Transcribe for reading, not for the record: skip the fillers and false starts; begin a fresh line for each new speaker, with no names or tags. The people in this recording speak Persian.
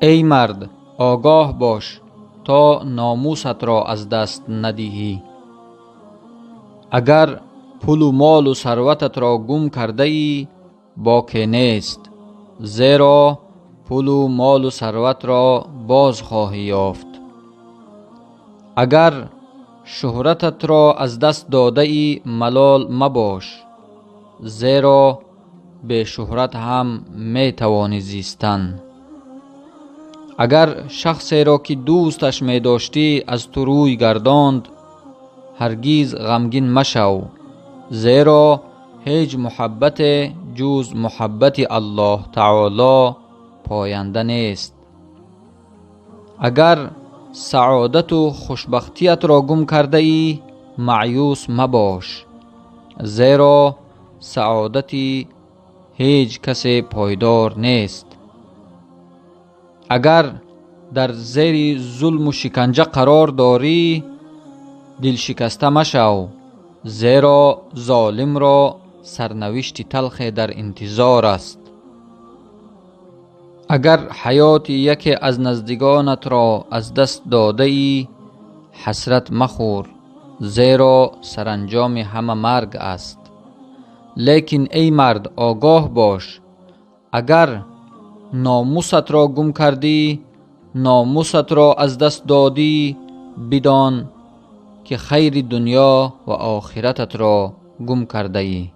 ای مرد آگاه باش تا ناموست را از دست ندهی. اگر پول و مال و ثروتت را گم کرده ای باکی نیست، زیرا پول و مال و ثروت را باز خواهی یافت. اگر شهرتت را از دست داده ای ملال مباش، زیرا به شهرت هم می توانی زیستن. اگر شخصی را که دوستش می داشتی از تو روی گرداند، هرگیز غمگین مشو، زیرا هیچ محبت جز محبت الله تعالی پاینده نیست. اگر سعادت و خوشبختیت را گم کرده ای مایوس مباش، زیرا سعادتی هیچ کسی پایدار نیست. اگر در زیر ظلم و شکنجه قرار داری دل شکسته مشو، زیرا ظالم را سرنوشت تلخ در انتظار است. اگر حیات یکی از نزدیکانت را از دست داده ای حسرت مخور، زیرا سرانجام همه مرگ است. لیکن ای مرد آگاه باش، اگر ناموست را گم کردی، ناموست را از دست دادی، بدان که خیر دنیا و آخرتت را گم کرده ای.